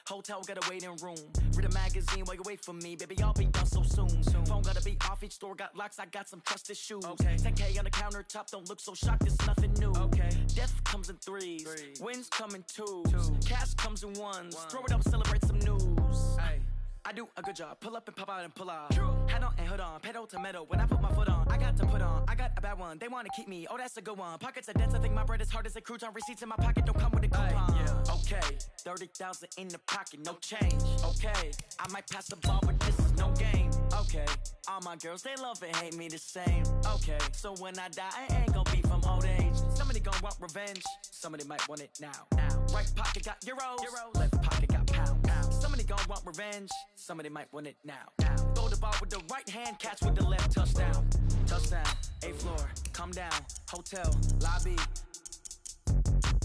Hotel got a waiting room. Read a magazine while you wait for me. Baby, I'll be done so soon. Phone gotta be off, each store got locks. I got some trusted shoes. 10K on the countertop, don't look so shocked, it's nothing new. Death comes in threes. Wins come in twos. Cash comes in ones. Throw it up, celebrate some news. I do a good job, pull up and pop out and pull off. Head on and hood on, pedal to metal. When I put my foot on, I got to put on. I got a bad one, they wanna keep me. Oh, that's a good one. Pockets are dense, I think my bread is hard as a crouton. Receipts in my pocket don't come with a coupon. Okay, 30,000 in the pocket, no change. Okay, I might pass the ball, but this is no game. Okay, all my girls, they love and hate me the same. Okay, so when I die, I ain't gonna be from old age. Somebody gon' want revenge, somebody might want it now. Right pocket got euros, left pocket got pounds. Somebody gon' want revenge, somebody might want it now. Throw the ball with the right hand, catch with the left, touchdown. Touchdown, 8th floor, come down, hotel, lobby.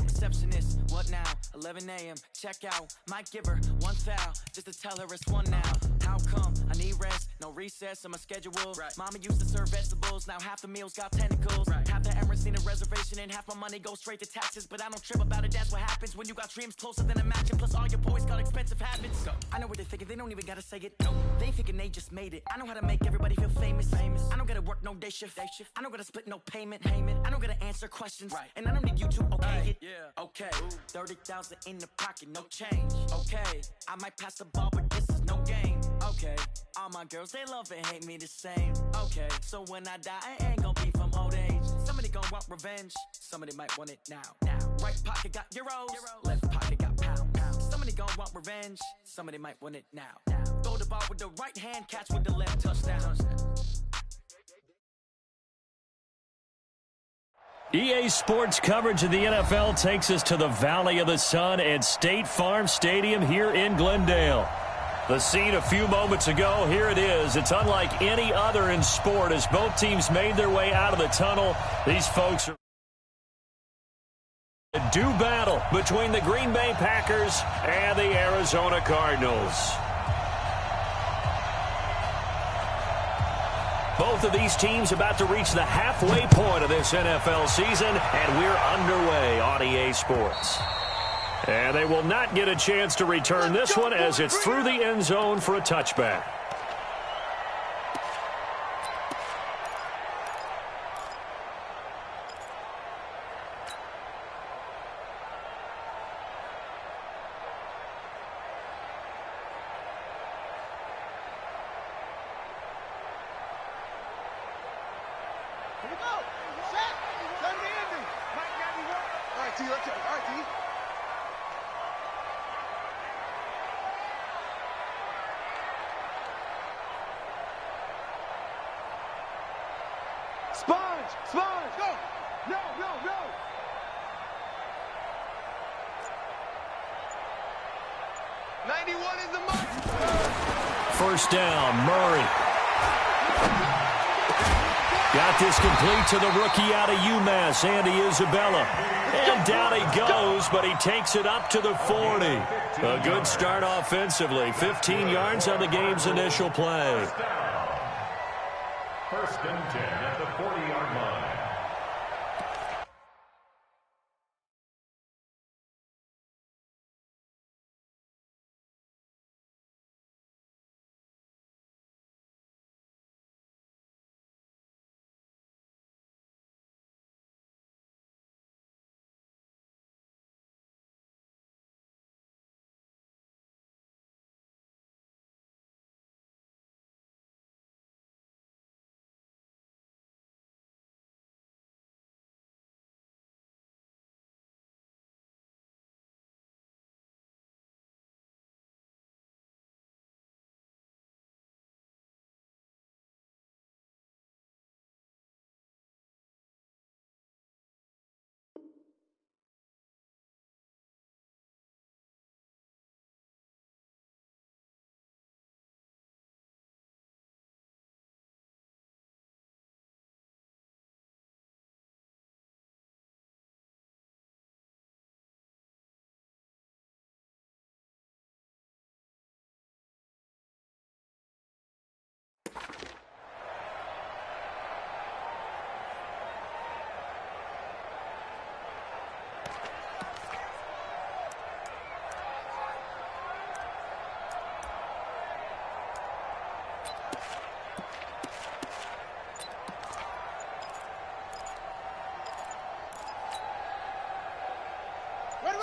Receptionist, what now? 11 a.m. Check out. Might give her one foul just to tell her it's one now. How come? I need rest, no recess in my schedule. Mama used to serve vegetables, now half the meals got tentacles. Half the Emirates need a reservation and half my money goes straight to taxes. But I don't trip about it, that's what happens when you got dreams closer than a mansion. Plus all your boys got expensive habits. I know what they're thinking, they don't even gotta say it. They ain't thinking they just made it. I know how to make everybody feel famous. I don't gotta work no day shift. I don't gotta split no payment. I don't gotta answer questions. And I don't need you to okay it. Okay, 30,000 in the pocket, no change. Okay, I might pass the ball, but this is no game. Okay, all my girls, they love and hate me the same. Okay, so when I die, I ain't gonna be from old age. Somebody gon' want revenge, somebody might want it now. Right pocket got euros, left pocket got pounds. Somebody gon' want revenge, somebody might want it now. Throw the ball with the right hand, catch with the left, touchdown. EA Sports coverage of the NFL takes us to the Valley of the Sun at State Farm Stadium here in Glendale. The scene a few moments ago, here it is. It's unlike any other in sport as both teams made their way out of the tunnel. These folks are a due battle between the Green Bay Packers and the Arizona Cardinals. Both of these teams about to reach the halfway point of this NFL season, and we're underway on EA Sports. And they will not get a chance to return this one as it's through the end zone for a touchback. Sponge, go! No! 91 is the mark! First down, Murray. Got this complete to the rookie out of UMass, Andy Isabella. And down he goes, but he takes it up to the 40. A good start offensively. 15 yards on the game's initial play. First and 10 at the 40-yard line.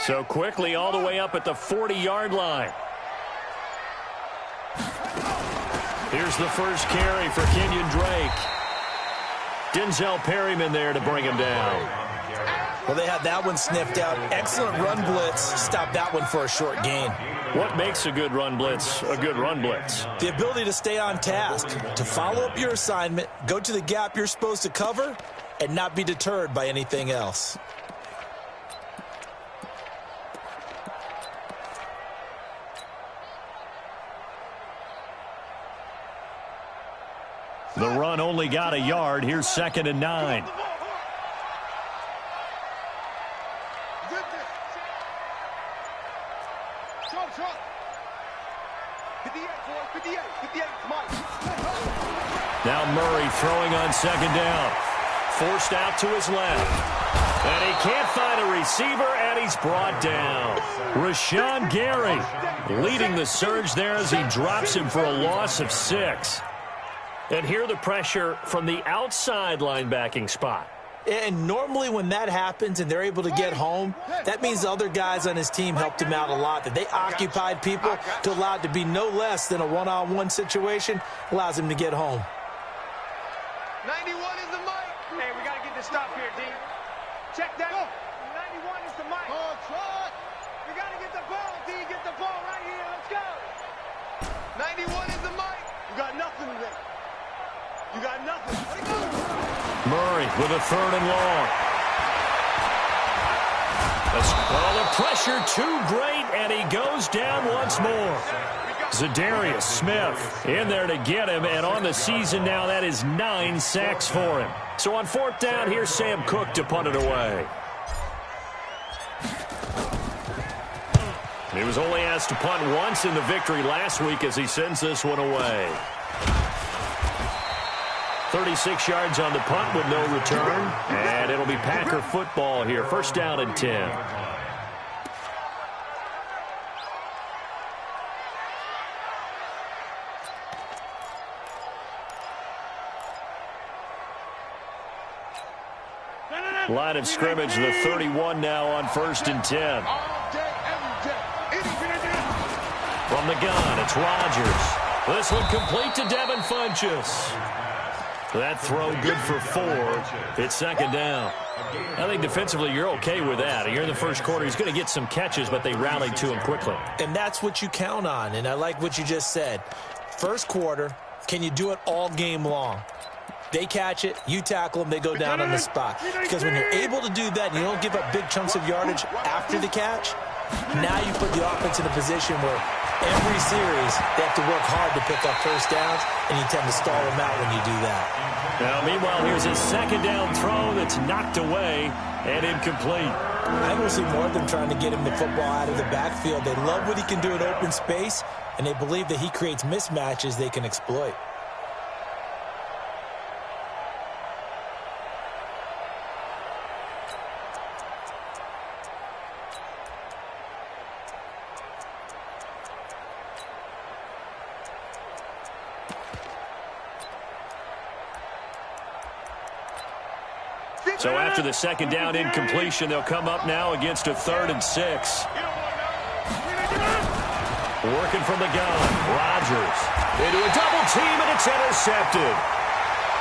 So quickly all the way up at the 40-yard line. Here's the first carry for Kenyon Drake. Denzel Perryman there to bring him down. Well, they had that one sniffed out. Excellent run blitz. Stopped that one for a short gain. What makes a good run blitz a good run blitz? The ability to stay on task, to follow up your assignment, go to the gap you're supposed to cover, and not be deterred by anything else. The run only got a yard. Here's 2nd and 9. Now Murray throwing on 2nd down. Forced out to his left. And he can't find a receiver, and he's brought down. Rashawn Gary leading the surge there as he drops him for a loss of 6. And here the pressure from the outside linebacking spot. And normally when that happens and they're able to get home, that means the other guys on his team helped him out a lot. That they occupied people to allow it to be no less than a one-on-one situation allows him to get home. 91 is the mic. Hey, we got to get this stop here, D. Check that. Go. 91 is the mic. We got to get the ball, D. Get the ball right here. Let's go. 91 is the mic. You got nothing today. You got nothing. Let it go. Murray with a 3rd and long. The pressure too great, and he goes down once more. Zadarius Smith in there to get him, and on the season now, that is 9 sacks for him. So on 4th down, here's Sam Cook to punt it away. He was only asked to punt once in the victory last week as he sends this one away. 36 yards on the punt with no return, and it'll be Packer football here. 1st down and 10. Line of scrimmage, the 31 now on 1st and 10. From the gun, it's Rodgers. This one complete to Devin Funchess. That throw good for 4. It's 2nd down. I think defensively you're okay with that. Here in the first quarter, he's going to get some catches, but they rallied to him quickly. And that's what you count on, and I like what you just said. First quarter, can you do it all game long? They catch it, you tackle them, they go down on the spot. Because when you're able to do that and you don't give up big chunks of yardage after the catch, now you put the offense in a position where every series they have to work hard to pick up 1st downs, and you tend to stall them out when you do that. Now, meanwhile, here's a 2nd down throw that's knocked away and incomplete. I will see more of them trying to get him the football out of the backfield. They love what he can do in open space, and they believe that he creates mismatches they can exploit. So after the 2nd down incompletion, they'll come up now against a 3rd and 6. Working from the gun, Rodgers into a double team, and it's intercepted.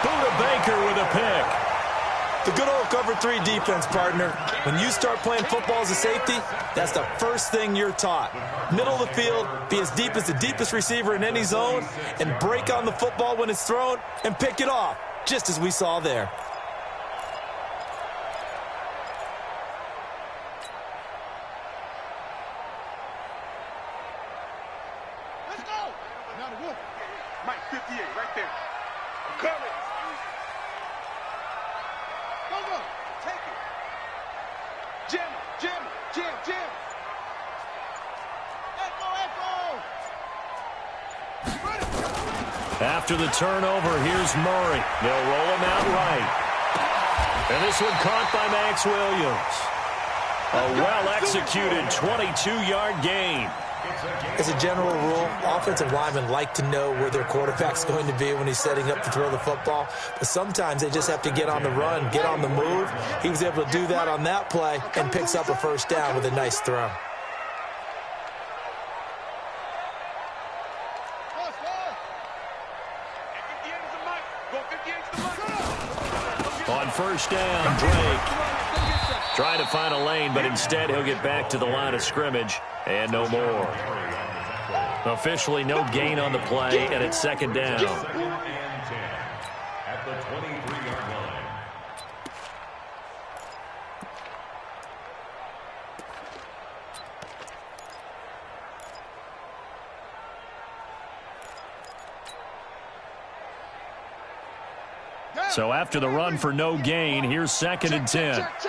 Buda Baker with a pick. The good old cover 3 defense, partner. When you start playing football as a safety, that's the first thing you're taught. Middle of the field, be as deep as the deepest receiver in any zone, and break on the football when it's thrown and pick it off, just as we saw there. Mike, 58, right there. I'm coming. Go. Take it. Jim. Echo. After the turnover, here's Murray. They'll roll him out right. And this one caught by Max Williams. A well-executed 22-yard gain. As a general rule, offensive linemen like to know where their quarterback's going to be when he's setting up to throw the football. But sometimes they just have to get on the run, get on the move. He was able to do that on that play and picks up a first down with a nice throw. On first down, Drake trying to find a lane, but instead he'll get back to the line of scrimmage and no more. Officially no gain on the play, and it's second down. Second and 10 at the 23-yard line. So after the run for no gain, here's second and 10. Check. Go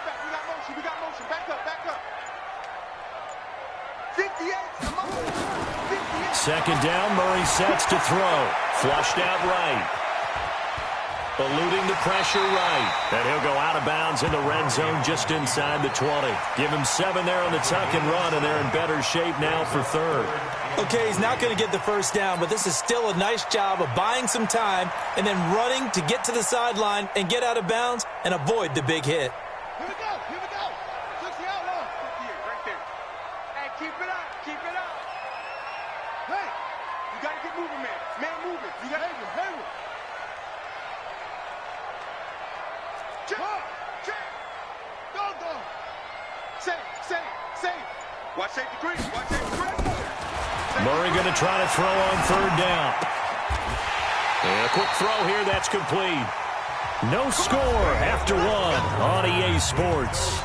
back. We got motion. Back up. 58. 58. Second down, Murray sets to throw. Flushed out right. Eluding the pressure right. And he'll go out of bounds in the red zone just inside the 20. Give him 7 there on the tuck and run, and they're in better shape now for third. Okay, he's not going to get the first down, but this is still a nice job of buying some time and then running to get to the sideline and get out of bounds and avoid the big hit. Here we go. 60 out long. 58, right there. Hey, keep it up. Hey, you got to get moving, man. Man moving. You got to Hayward. Check. Go. Save. Watch safety green. Murray going to try to throw on third down. And a quick throw here, that's complete. No score after one on EA Sports.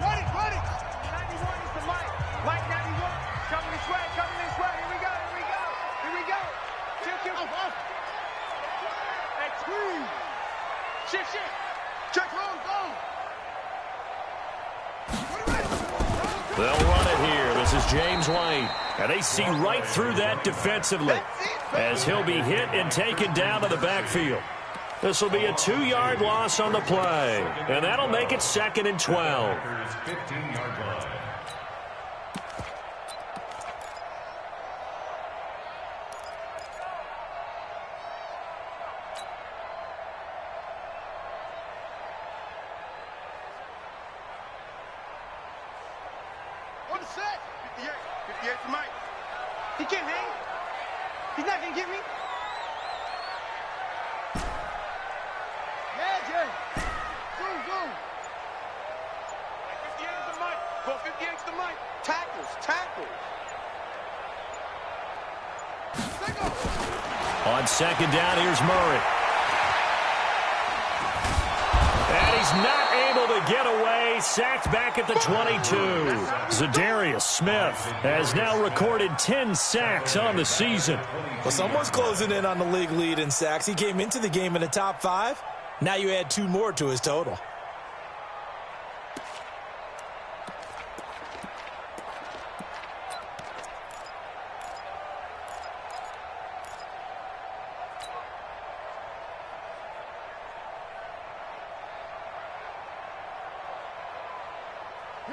Ready. 91 is the mic. Mike 91. Coming this way. Here we go. Chill. Shit. Check, go. They'll run it here. This is James White. And they see right through that defensively as he'll be hit and taken down to the backfield. This will be a 2-yard loss on the play, and that'll make it second and 12. 15-yard line. On the set. 58 for Mike. He can't hang. He's not going to get me. Yeah, Jay. Go. 58 is the Mike. Go 58 is the Mike. Tackles. On second down, here's Murray. And he's not able to get away. Sacked back at the 22. Zadarius Smith has now recorded 10 sacks on the season. Well, someone's closing in on the league lead in sacks. He came into the game in the top 5. Now you add 2 more to his total.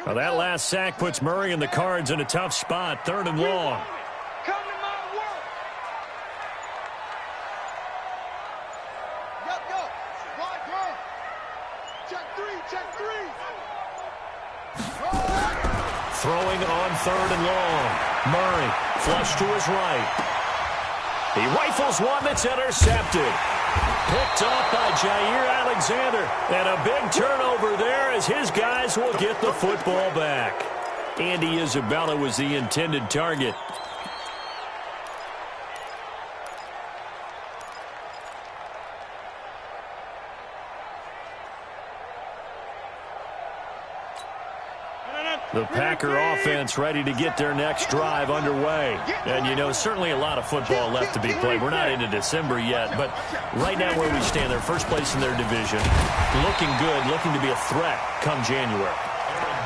Now that last sack puts Murray and the Cards in a tough spot, 3rd and long. Come to my work. Go. Wide girl. Check three. Throwing on 3rd and long. Murray flush to his right. He rifles one that's intercepted. Picked off by Jair Alexander. And a big turnover there as his guys will get the football back. Andy Isabella was the intended target. The Packer offense ready to get their next drive underway. And, you know, certainly a lot of football left to be played. We're not into December yet, but right now where we stand, they're first place in their division. Looking good, looking to be a threat come January.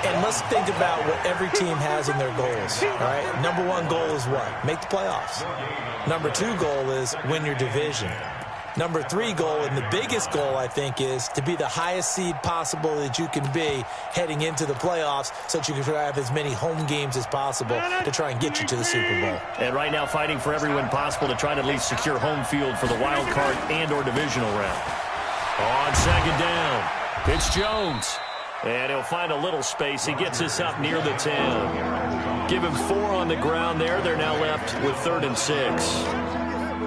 And let's think about what every team has in their goals, all right? Number one goal is what? Make the playoffs. Number two goal is win your division. Number three goal, and the biggest goal, I think, is to be the highest seed possible that you can be heading into the playoffs so that you can have as many home games as possible to try and get you to the Super Bowl. And right now fighting for every win possible to try to at least secure home field for the wild card and or divisional round. On second down, it's Jones. And he'll find a little space. He gets us up near the 10. Give him 4 on the ground there. They're now left with 3rd and 6.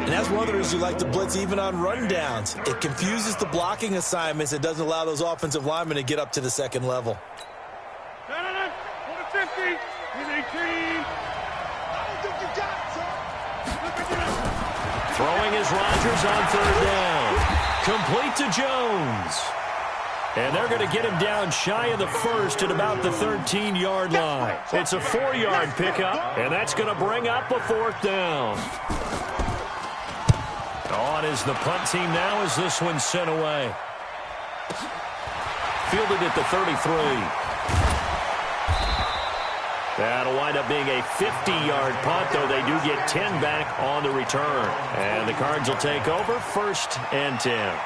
And that's one of the reasons you like to blitz even on rundowns. It confuses the blocking assignments. It doesn't allow those offensive linemen to get up to the second level. Throwing is Rodgers on 3rd down. Complete to Jones. And they're going to get him down shy of the 1st at about the 13-yard line. It's a 4-yard pickup, and that's going to bring up a 4th down. On is the punt team now as this one's sent away. Fielded at the 33. That'll wind up being a 50-yard punt, though they do get 10 back on the return. And the Cards will take over 1st and 10.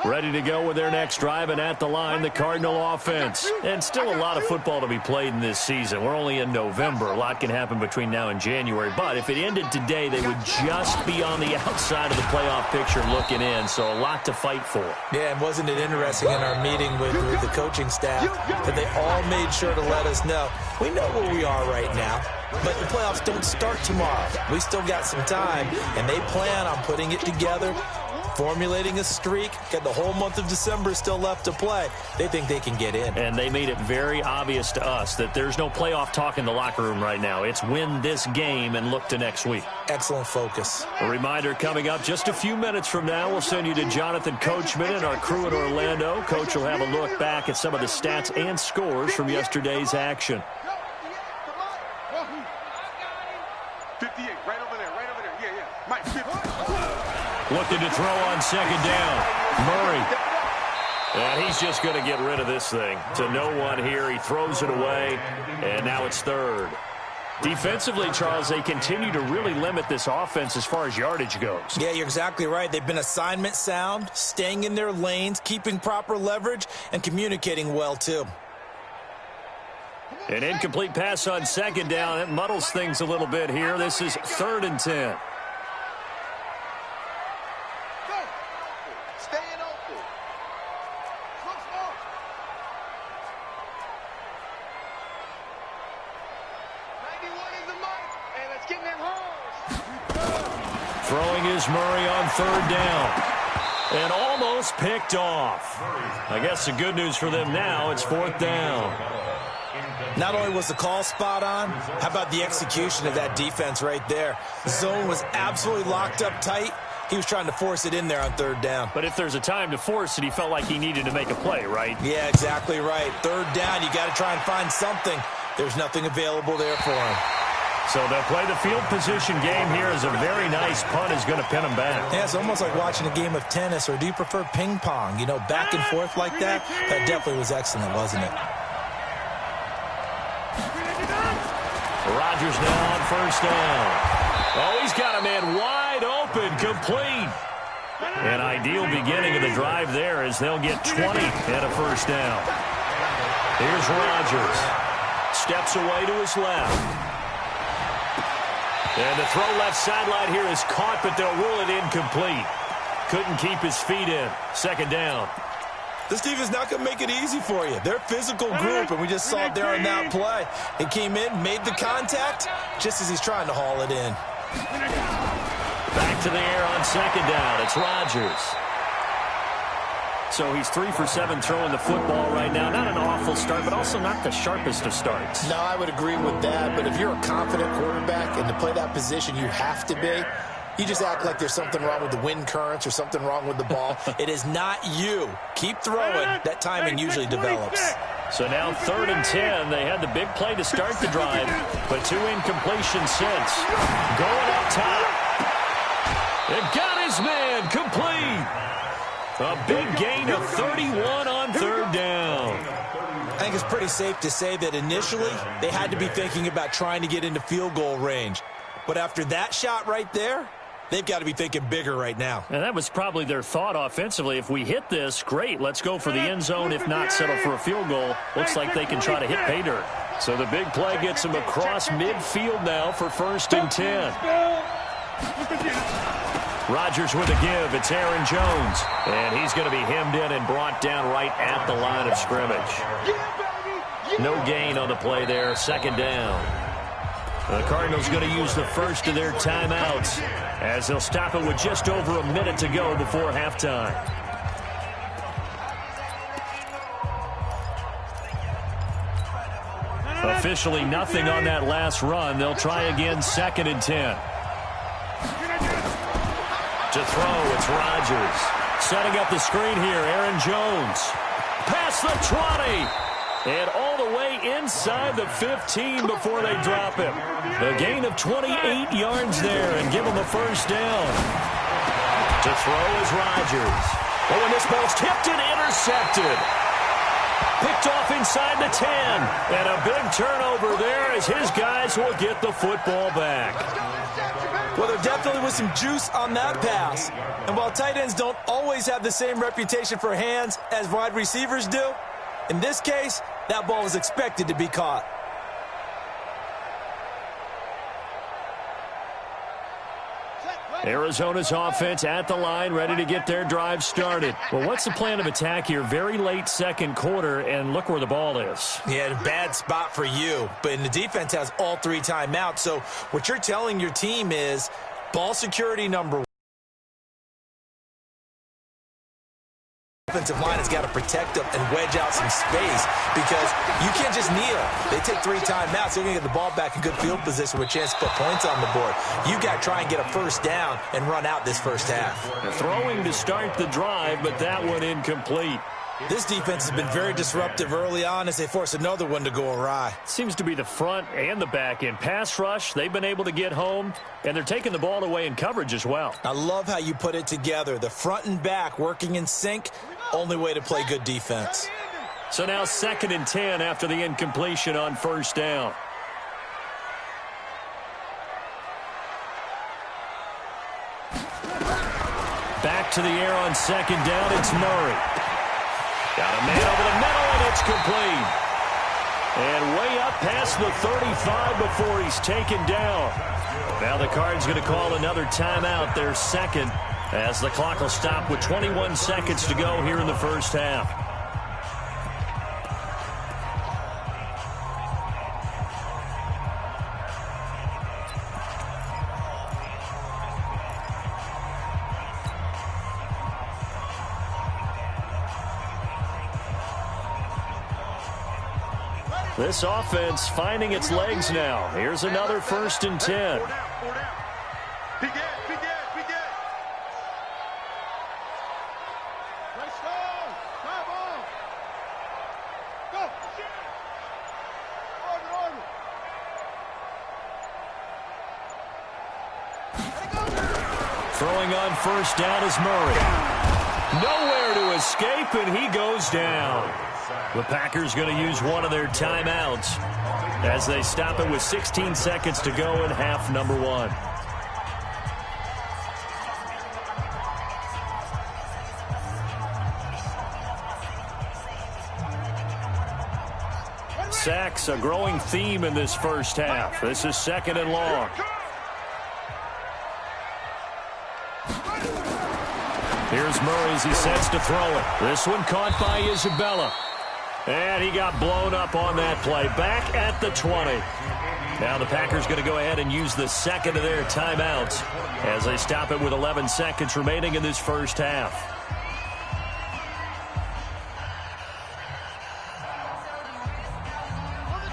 Ready to go with their next drive, and at the line, the Cardinal offense. And still a lot of football to be played in this season. We're only in November. A lot can happen between now and January. But if it ended today, they would just be on the outside of the playoff picture looking in. So a lot to fight for. Yeah, and wasn't it interesting in our meeting with the coaching staff that they all made sure to let us know, we know where we are right now, but the playoffs don't start tomorrow. We still got some time, and they plan on putting it together, formulating a streak, got the whole month of December still left to play. They think they can get in. And they made it very obvious to us that there's no playoff talk in the locker room right now. It's win this game and look to next week. Excellent focus. A reminder coming up just a few minutes from now, we'll send you to Jonathan Coachman and our crew in Orlando. Coach will have a look back at some of the stats and scores from yesterday's action. 58, right over there. Yeah. Mike, 50. Looking to throw on second down. Murray. And he's just going to get rid of this thing. To no one here. He throws it away. And now it's 3rd. Defensively, Charles, they continue to really limit this offense as far as yardage goes. Yeah, you're exactly right. They've been assignment sound, staying in their lanes, keeping proper leverage, and communicating well, too. An incomplete pass on second down. It muddles things a little bit here. This is 3rd and 10. Throwing is Murray on 3rd down. And almost picked off. I guess the good news for them now, it's 4th down. Not only was the call spot on, how about the execution of that defense right there? The zone was absolutely locked up tight. He was trying to force it in there on 3rd down. But if there's a time to force it, he felt like he needed to make a play, right? Yeah, exactly right. 3rd down, you got to try and find something. There's nothing available there for him. So they'll play the field position game here as a very nice punt is going to pin them back. Yeah, it's almost like watching a game of tennis, or do you prefer ping pong? You know, back and forth like that? That definitely was excellent, wasn't it? Rodgers now on 1st down. Oh, he's got a man wide open, complete. An ideal beginning of the drive there as they'll get 20 at a 1st down. Here's Rodgers. Steps away to his left. And the throw left sideline here is caught, but they'll rule it incomplete. Couldn't keep his feet in. 2nd down. This defense not going to make it easy for you. They're a physical group, and we just saw it there on that play. He came in, made the contact, just as he's trying to haul it in. Back to the air on 2nd down. It's Rodgers. So he's 3 for 7 throwing the football right now. Not an awful start, but also not the sharpest of starts. No, I would agree with that. But if you're a confident quarterback and to play that position, you have to be. You just act like there's something wrong with the wind currents or something wrong with the ball. It is not you. Keep throwing. That timing usually develops. So now 3rd and 10. They had the big play to start the drive, but 2 incompletions since. Going up top. It got his man complete. A big gain of 31 on third down. I think it's pretty safe to say that initially they had to be thinking about trying to get into field goal range. But after that shot right there, they've got to be thinking bigger right now. And that was probably their thought offensively. If we hit this, great, let's go for the end zone. If not, settle for a field goal. Looks like they can try to hit pay dirt. So the big play gets them across midfield now for 1st and 10. Rodgers with a give. It's Aaron Jones. And he's going to be hemmed in and brought down right at the line of scrimmage. No gain on the play there. 2nd down. The Cardinals going to use the first of their timeouts as they'll stop it with just over a minute to go before halftime. Officially nothing on that last run. They'll try again 2nd and 10. To throw, it's Rodgers. Setting up the screen here, Aaron Jones. Past the 20. And all the way inside the 15 before they drop him. The gain of 28 yards there and give him a 1st down. To throw is Rodgers. Oh, and this ball's tipped and intercepted. Picked off inside the 10. And a big turnover there as his guys will get the football back. Well, there definitely was some juice on that pass. And while tight ends don't always have the same reputation for hands as wide receivers do, in this case, that ball was expected to be caught. Arizona's offense at the line, ready to get their drive started. Well, what's the plan of attack here? Very late 2nd quarter, and look where the ball is. Yeah, a bad spot for you. But the defense has all 3 timeouts. So what you're telling your team is ball security number 1. Offensive line has got to protect them and wedge out some space because you can't just kneel. They take 3 timeouts. They're going to get the ball back in good field position with a chance to put points on the board. You got to try and get a 1st down and run out this 1st half. They're throwing to start the drive, but that one incomplete. This defense has been very disruptive early on as they force another one to go awry. Seems to be the front and the back end. Pass rush, they've been able to get home, and they're taking the ball away in coverage as well. I love how you put it together. The front and back working in sync, only way to play good defense. So now 2nd and 10 after the incompletion on 1st down. Back to the air on 2nd down, it's Murray. Got a man over the middle, and it's complete. And way up past the 35 before he's taken down. Now the Cards going to call another timeout, their 2nd, as the clock will stop with 21 seconds to go here in the 1st half. This offense finding its legs now. Here's another 1st and 10. Throwing on 1st down is Murray. Nowhere to escape, and he goes down. The Packers going to use one of their timeouts as they stop it with 16 seconds to go in half number 1. Sacks, a growing theme in this 1st half. This is 2nd and long. Here's Murray as he sets to throw it. This one caught by Isabella. And he got blown up on that play. Back at the 20. Now the Packers going to go ahead and use the 2nd of their timeouts as they stop it with 11 seconds remaining in this 1st half.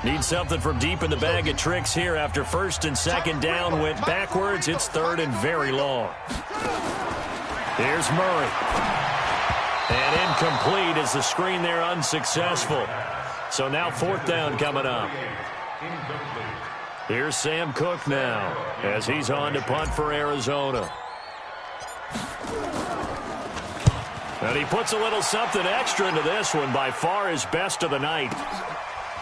Need something from deep in the bag of tricks here after 1st and 2nd down went backwards. It's 3rd and very long. Here's Murray. And incomplete as the screen there unsuccessful. So now 4th down coming up. Here's Sam Cook now as he's on to punt for Arizona. And he puts a little something extra into this one, by far his best of the night.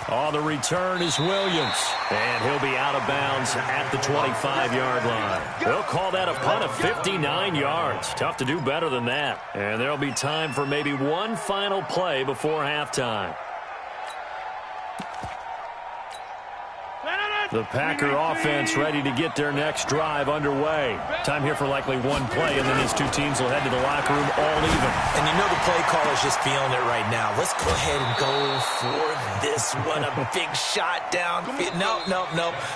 On the return is Williams, and he'll be out of bounds at the 25-yard line. They'll call that a punt of 59 yards. Tough to do better than that. And there'll be time for maybe one final play before halftime. The Packer offense ready to get their next drive underway. Time here for likely one play, and then these two teams will head to the locker room all even. And you know the play caller's just feeling it right now. Let's go ahead and go for this one. A big shot down. No.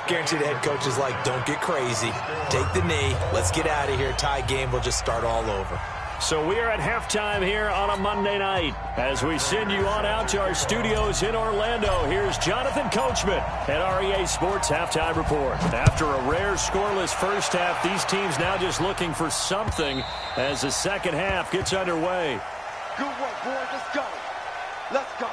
Guarantee the head coach is like, don't get crazy. Take the knee. Let's get out of here. Tie game. We'll just start all over. So we are at halftime here on a Monday night. As we send you on out to our studios in Orlando, here's Jonathan Coachman at REA Sports Halftime Report. After a rare scoreless first half, these teams now just looking for something as the second half gets underway. Good work, boys. Let's go. Let's go.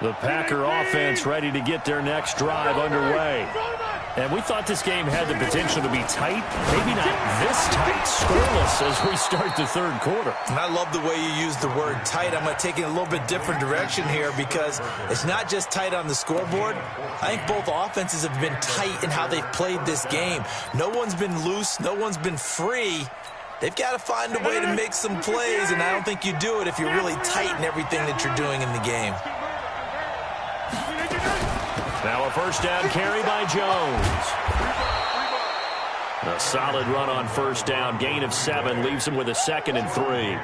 The Packer offense ready to get their next drive underway. And we thought this game had the potential to be tight, maybe not this tight, scoreless as we start the third quarter. And I love the way you use the word tight. I'm going to take it a little bit different direction here because it's not just tight on the scoreboard. I think both offenses have been tight in how they've played this game. No one's been loose. No one's been free. They've got to find a way to make some plays, and I don't think you do it if you're really tight in everything that you're doing in the game. Now a first down carry by Jones. A solid run on first down. Gain of 7 leaves him with a 2nd and 3.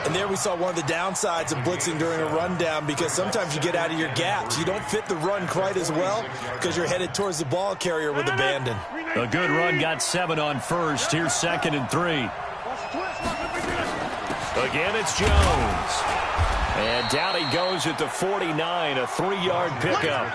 And there we saw one of the downsides of blitzing during a rundown because sometimes you get out of your gaps. You don't fit the run quite as well because you're headed towards the ball carrier with abandon. A good run got 7 on first. Here's 2nd and 3. Again, it's Jones. And down he goes at the 49, a 3-yard pickup.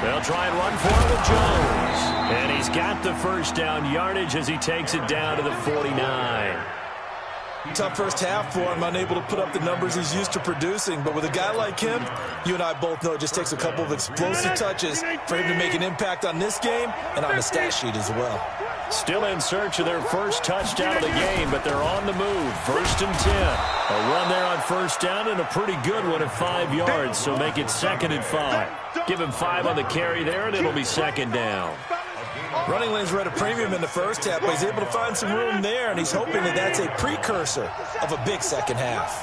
They'll try and run for it with Jones. And he's got the first down yardage as he takes it down to the 49. Tough first half for him, unable to put up the numbers he's used to producing. But with a guy like him, you and I both know it just takes a couple of explosive touches for him to make an impact on this game and on the stat sheet as well. Still in search of their first touchdown of the game, but they're on the move. 1st and 10. A run there on first down and a pretty good one at 5 yards, so make it 2nd and 5. Give him 5 on the carry there, and it'll be 2nd down. Running lanes were at a premium in the first half, but he's able to find some room there, and he's hoping that that's a precursor of a big second half.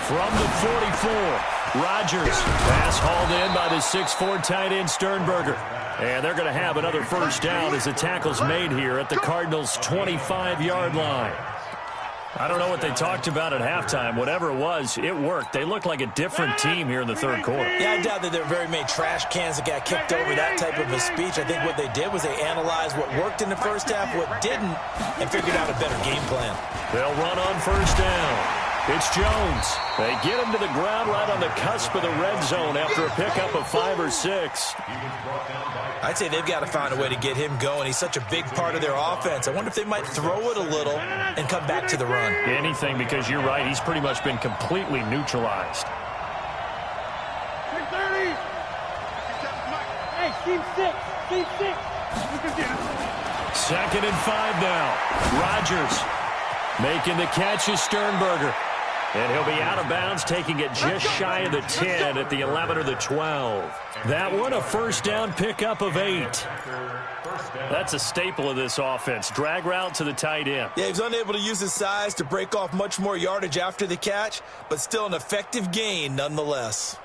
From the 44, Rodgers. Pass hauled in by the 6'4" tight end Sternberger. And they're going to have another first down as the tackle's made here at the Cardinals' 25-yard line. I don't know what they talked about at halftime. Whatever it was, it worked. They looked like a different team here in the third quarter. Yeah, I doubt that there were very many trash cans that got kicked over, that type of a speech. I think what they did was they analyzed what worked in the first half, what didn't, and figured out a better game plan. They'll run on first down. It's Jones. They get him to the ground right on the cusp of the red zone after a pickup of 5 or 6. I'd say they've got to find a way to get him going. He's such a big part of their offense. I wonder if they might throw it a little and come back to the run. Anything, because you're right. He's pretty much been completely neutralized. Hey, team 6. Team 6. 2nd and 5 now. Rodgers making the catch is Sternberger. And he'll be out of bounds, taking it just shy of the 10 at the 11 or the 12. That one, a first down pickup of 8. That's a staple of this offense. Drag route to the tight end. Yeah, he's unable to use his size to break off much more yardage after the catch, but still an effective gain nonetheless.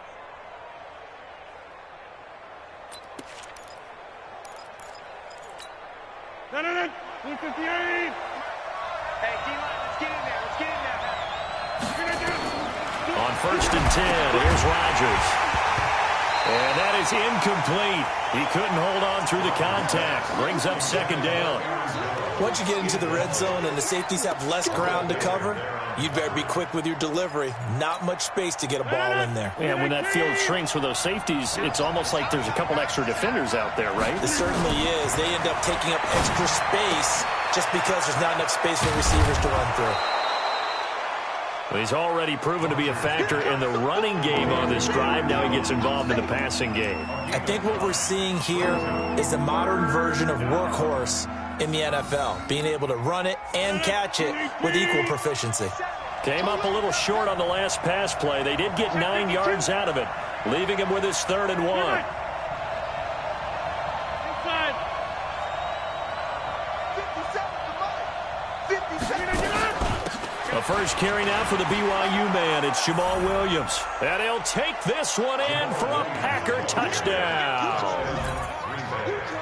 No. 258. Hey, D-line, let's get in there. Let's get in there, man. On 1st and 10, here's Rodgers. And that is incomplete. He couldn't hold on through the contact. Brings up second down. Once you get into the red zone and the safeties have less ground to cover, you'd better be quick with your delivery. Not much space to get a ball in there. And when that field shrinks for those safeties, it's almost like there's a couple extra defenders out there, right? It certainly is. They end up taking up extra space just because there's not enough space for receivers to run through. Well, he's already proven to be a factor in the running game on this drive. Now he gets involved in the passing game. I think what we're seeing here is the modern version of workhorse in the NFL, being able to run it and catch it with equal proficiency. Came up a little short on the last pass play. They did get 9 yards out of it, leaving him with his 3rd and 1. A first carry now for the BYU man. It's Jamal Williams. And he'll take this one in for a Packer touchdown.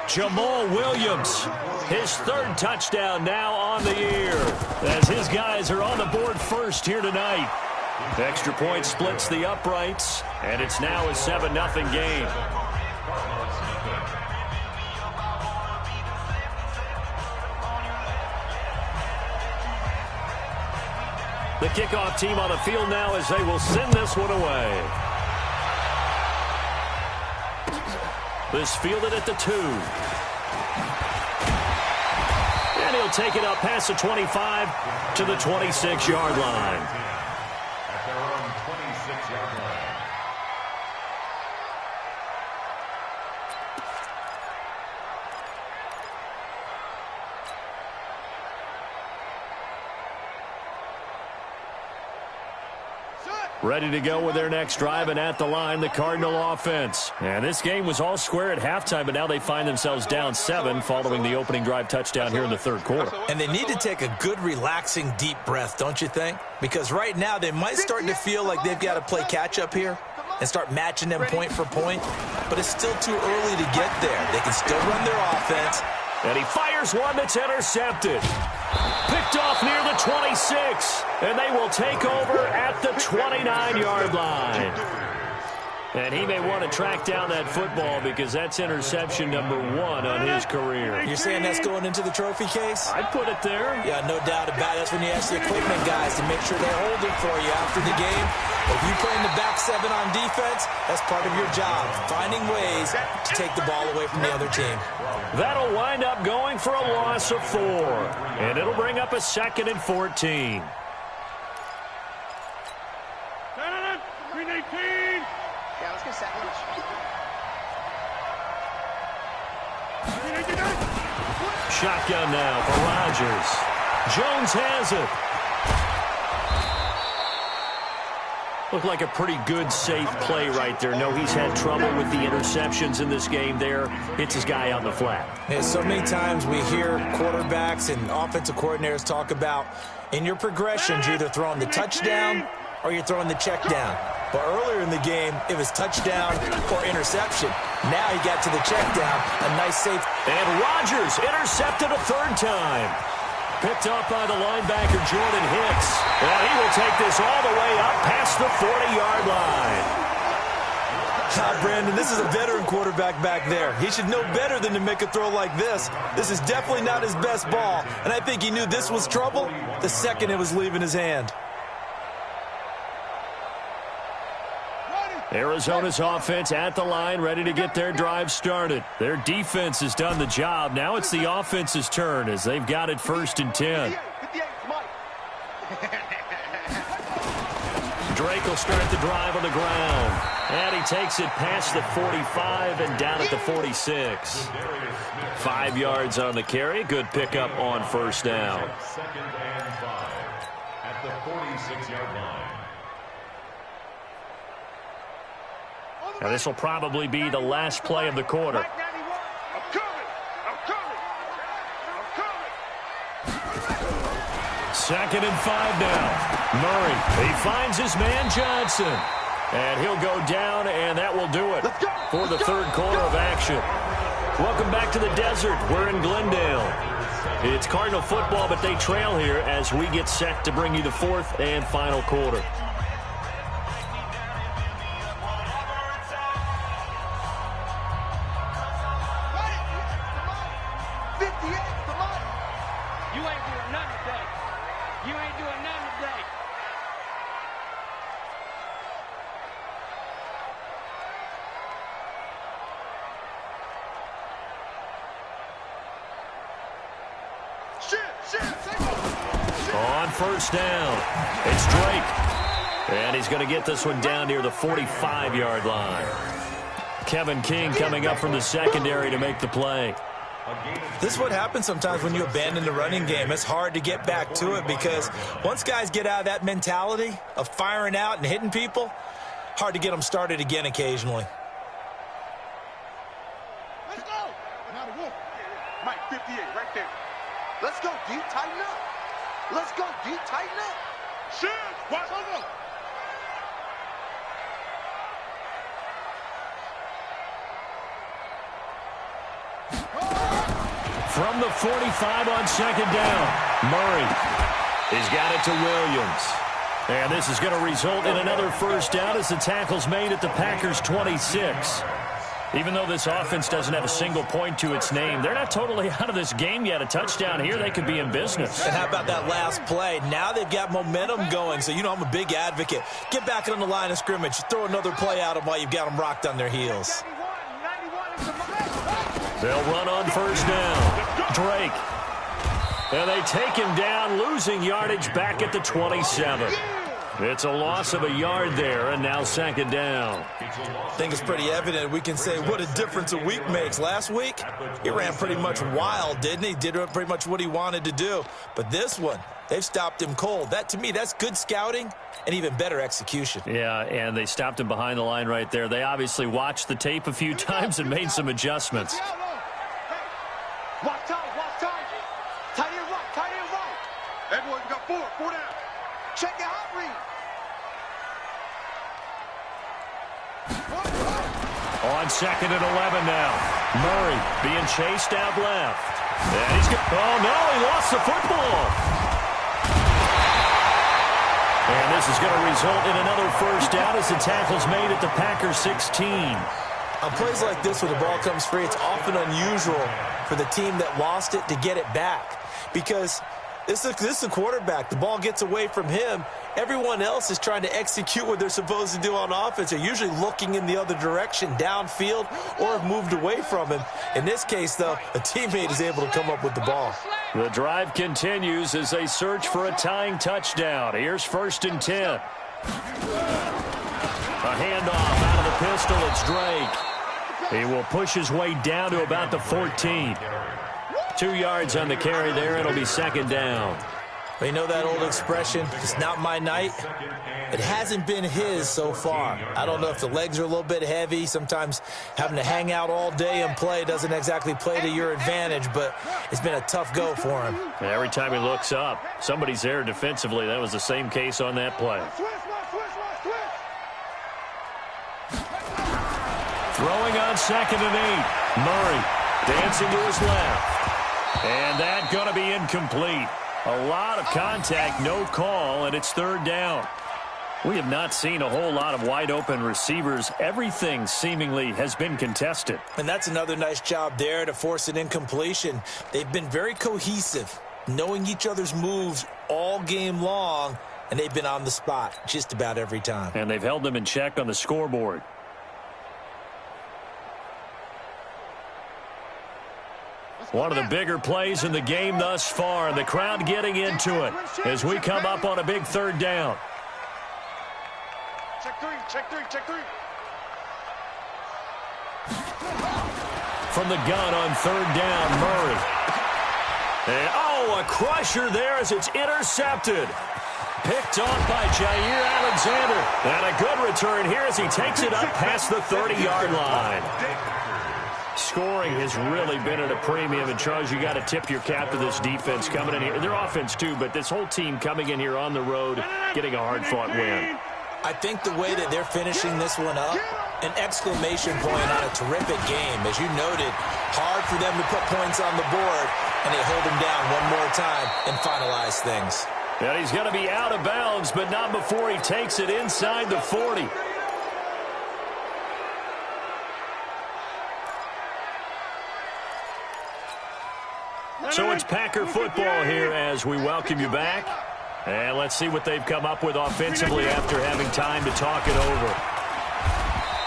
Jamal Williams, his 3rd touchdown now on the year, as his guys are on the board first here tonight. Extra point splits the uprights, and it's now a 7-0 game. The kickoff team on the field now as they will send this one away. This fielded at the 2. And he'll take it up past the 25 to the 26-yard line. At their own 26-yard line. Ready to go with their next drive, and at the line, the Cardinal offense. And this game was all square at halftime, but now they find themselves down 7 following the opening drive touchdown here in the 3rd quarter. And they need to take a good, relaxing, deep breath, don't you think? Because right now they might start to feel like they've got to play catch-up here and start matching them point for point, but it's still too early to get there. They can still run their offense. And he fires one that's intercepted. Picked off near the 26, and they will take over at the 29-yard line. And he may want to track down that football because that's interception number 1 on his career. You're saying that's going into the trophy case? I'd put it there. Yeah, no doubt about it. That's when you ask the equipment guys to make sure they hold it for you after the game. If you play in the back 7 on defense, that's part of your job, finding ways to take the ball away from the other team. That'll wind up going for a loss of 4, and it'll bring up a 2nd and 14. Yeah, let's get second. Shotgun now for Rodgers. Jones has it. Looked like a pretty good, safe play right there. No, he's had trouble with the interceptions in this game there. Hits his guy out in the flat. Yeah, so many times we hear quarterbacks and offensive coordinators talk about in your progressions, you're either throwing the touchdown or you're throwing the check down. But earlier in the game, it was touchdown or interception. Now he got to the check down, a nice safe. And Rodgers intercepted a 3rd time. Picked up by the linebacker, Jordan Hicks. And he will take this all the way up past the 40-yard line. Brandon, this is a veteran quarterback back there. He should know better than to make a throw like this. This is definitely not his best ball. And I think he knew this was trouble the second it was leaving his hand. Arizona's offense at the line, ready to get their drive started. Their defense has done the job. Now it's the offense's turn as they've got it 1st and 10. Drake will start the drive on the ground. And he takes it past the 45 and down at the 46. 5 yards on the carry. Good pickup on 1st down. 2nd and 5 at the 46-yard line. Now this will probably be the last play of the quarter. Second and 5 now. Murray, he finds his man Johnson. And he'll go down, and that will do it for the 3rd quarter of action. Welcome back to the desert. We're in Glendale. It's Cardinal football, but they trail here as we get set to bring you the 4th and final quarter. 58 is the mic. You ain't doing nothing today. You ain't doing nothing today. On first down, it's Drake. And he's going to get this one down near the 45-yard line. Kevin King coming up from the secondary to make the play. This is what happens sometimes when you abandon the running game. It's hard to get back to it because once guys get out of that mentality of firing out and hitting people, hard to get them started again occasionally. Let's go. Mike, 58 right there. Let's go, D. Tighten up. Let's go, D. Tighten up. Shit. Watch over. From the 45 on second down, Murray has got it to Williams. And this is going to result in another first down as the tackle's made at the Packers' 26. Even though this offense doesn't have a single point to its name, they're not totally out of this game yet. A touchdown here, they could be in business. And how about that last play? Now they've got momentum going, so you know I'm a big advocate. Get back on the line of scrimmage. Throw another play at them while you've got them rocked on their heels. 91 is the mic. They'll run on first down. Drake. And they take him down, losing yardage back at the 27. It's a loss of a yard there, and now second down. I think it's pretty evident. We can say what a difference a week makes. Last week, he ran pretty much wild, didn't he? Did pretty much what he wanted to do. But this one, they've stopped him cold. That, to me, that's good scouting and even better execution. Yeah, and they stopped him behind the line right there. They obviously watched the tape a few times and made some adjustments. Watch time. Tight end right. Everyone, you got four down. Check your hot read. On second and 11 now. Murray being chased out left. And he's got, oh no, he lost the football. And this is going to result in another first down as the tackle's made at the Packers' 16. On plays like this where the ball comes free, it's often unusual for the team that lost it to get it back. Because this is a quarterback. The ball gets away from him. Everyone else is trying to execute what they're supposed to do on offense. They're usually looking in the other direction, downfield, or have moved away from him. In this case, though, a teammate is able to come up with the ball. The drive continues as they search for a tying touchdown. Here's first and 10. A handoff out of the pistol. It's Drake. He will push his way down to about the 14. 2 yards on the carry there. It'll be second down. Well, you know that old expression, it's not my night? It hasn't been his so far. I don't know if the legs are a little bit heavy. Sometimes having to hang out all day and play doesn't exactly play to your advantage, but it's been a tough go for him. And every time he looks up, somebody's there defensively. That was the same case on that play. Throwing on second and 8. Murray dancing to his left. And that going to be incomplete. A lot of contact, no call, and it's third down. We have not seen a whole lot of wide-open receivers. Everything seemingly has been contested. And that's another nice job there to force an incompletion. They've been very cohesive, knowing each other's moves all game long, and they've been on the spot just about every time. And they've held them in check on the scoreboard. One of the bigger plays in the game thus far, and the crowd getting into it as we come up on a big third down. Check three. From the gun on third down, Murray. And, a crusher there as it's intercepted. Picked off by Jair Alexander. And a good return here as he takes it up past the 30-yard line. Scoring has really been at a premium, and Charles, you got to tip your cap to this defense coming in here. Their offense too, but this whole team coming in here on the road, getting a hard-fought win. I think the way that they're finishing this one up, an exclamation point on a terrific game. As you noted, hard for them to put points on the board, and they hold them down one more time and finalize things. And he's going to be out of bounds, but not before he takes it inside the 40. So it's Packer football here as we welcome you back. And let's see what they've come up with offensively after having time to talk it over.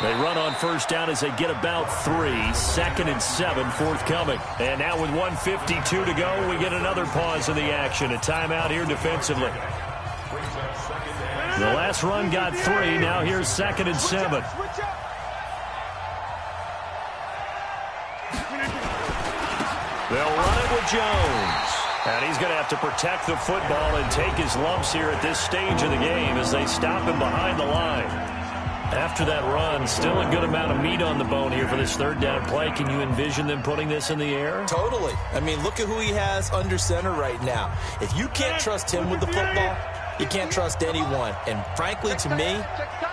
They run on first down as they get about 3. 2nd and 7 forthcoming. And now with 1:52 to go, we get another pause in the action. A timeout here defensively. The last run got 3. Now here's 2nd and 7. They'll run it with Jones. And he's going to have to protect the football and take his lumps here at this stage of the game as they stop him behind the line. After that run, still a good amount of meat on the bone here for this third down play. Can you envision them putting this in the air? Totally. I mean, look at who he has under center right now. If you can't trust him with the football, you can't trust anyone. And frankly, to me,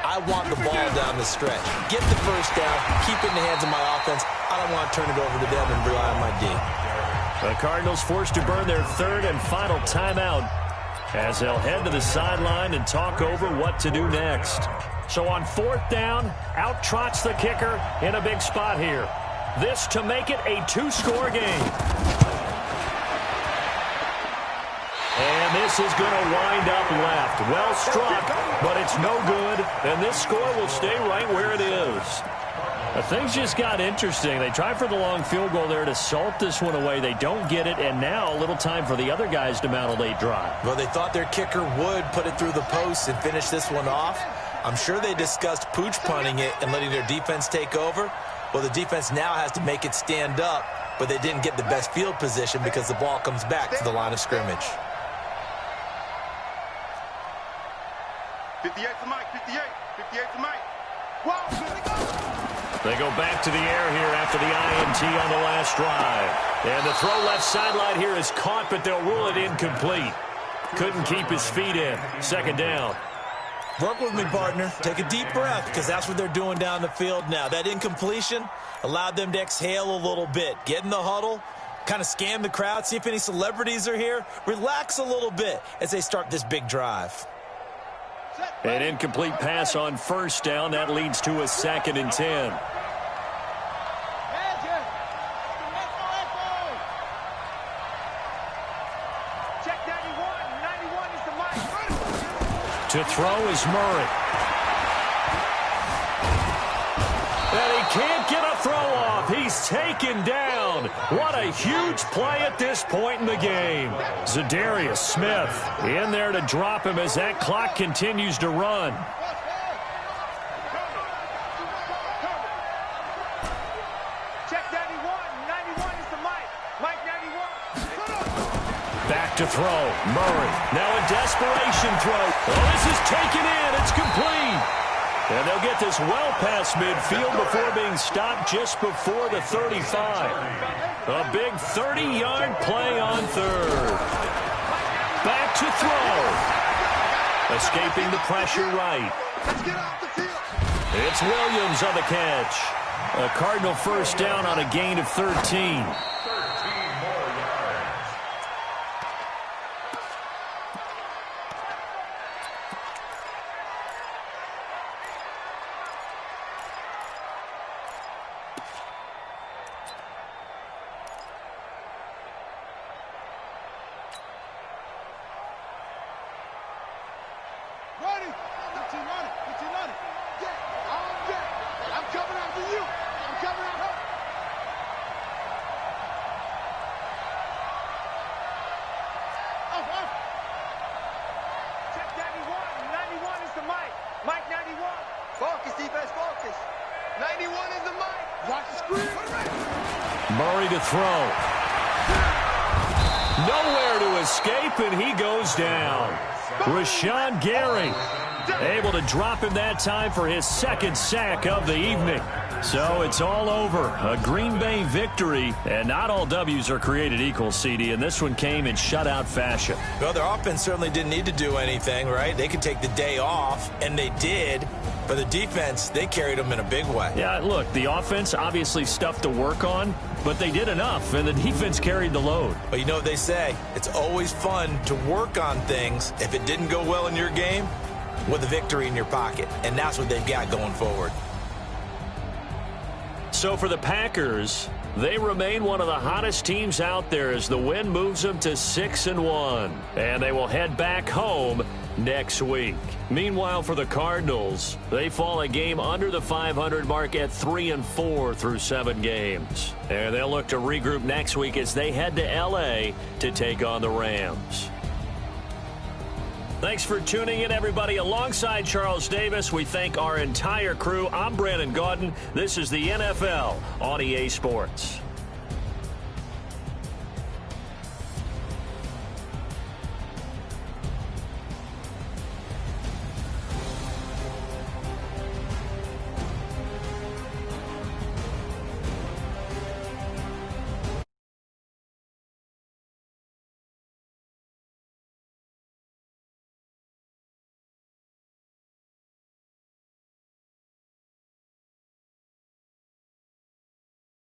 I want the ball down the stretch. Get the first down, keep it in the hands of my offense. I don't want to turn it over to them and rely on my D. The Cardinals forced to burn their third and final timeout as they'll head to the sideline and talk over what to do next. So on 4th down, out trots the kicker in a big spot here. This to make it a 2-score game. And this is going to wind up left. Well struck, but it's no good. And this score will stay right where it is. Things just got interesting. They tried for the long field goal there to salt this one away. They don't get it, and now a little time for the other guys to mount a late drive. Well, they thought their kicker would put it through the post and finish this one off. I'm sure they discussed pooch punting it and letting their defense take over. Well, the defense now has to make it stand up, but they didn't get the best field position because the ball comes back to the line of scrimmage. 58 to Mike, 58 to Mike. Wow, here they go. They go back to the air here after the INT on the last drive. And the throw left sideline here is caught, but they'll rule it incomplete. Couldn't keep his feet in. 2nd down. Work with me, partner. Take a deep breath, because that's what they're doing down the field now. That incompletion allowed them to exhale a little bit. Get in the huddle, kind of scan the crowd, see if any celebrities are here. Relax a little bit as they start this big drive. An incomplete pass on 1st down. That leads to a 2nd and 10. To throw is Murray. And he can't get a throw off. He's taken down. What a huge play at this point in the game. Zadarius Smith in there to drop him as that clock continues to run. Check 91. 91 is the Mike. Mike 91. Back to throw. Murray now a desperation throw. Oh, this is taken in. It's complete. And they'll get this well past midfield before being stopped just before the 35. A big 30-yard play on 3rd. Back to throw. Escaping the pressure right. It's Williams on the catch. A Cardinal first down on a gain of 13. Murray to throw. Nowhere to escape, and he goes down. Rashawn Gary able to drop him that time for his 2nd sack of the evening. So it's all over. A Green Bay victory, and not all W's are created equal, CD, and this one came in shutout fashion. Well, their offense certainly didn't need to do anything, right? They could take the day off, and they did. But the defense, they carried them in a big way. Yeah, look, the offense obviously stuff to work on, but they did enough, and the defense carried the load. But you know what they say, it's always fun to work on things if it didn't go well in your game with a victory in your pocket, and that's what they've got going forward. So for the Packers, they remain one of the hottest teams out there as the win moves them to 6-1. And they will head back home next week. Meanwhile, for the Cardinals, they fall a game under the 500 mark at 3-4 through 7 games. And they'll look to regroup next week as they head to L.A. to take on the Rams. Thanks for tuning in, everybody. Alongside Charles Davis, we thank our entire crew. I'm Brandon Gaudin. This is the NFL on EA Sports.